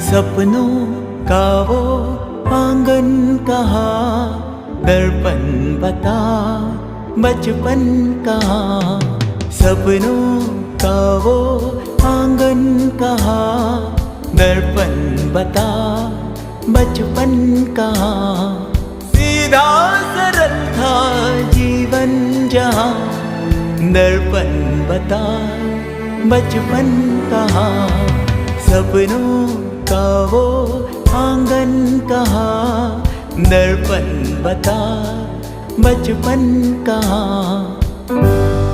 सपनों का वो आंगन कहाँ, दर्पण बता बचपन कहाँ। सपनों का वो आंगन कहाँ, दर्पण बता बचपन कहाँ। सीधा सरल था जीवन जहाँ, दर्पण बता बचपन कहाँ। सपनों का वो आंगन कहाँ, दर्पण बता बचपन कहाँ।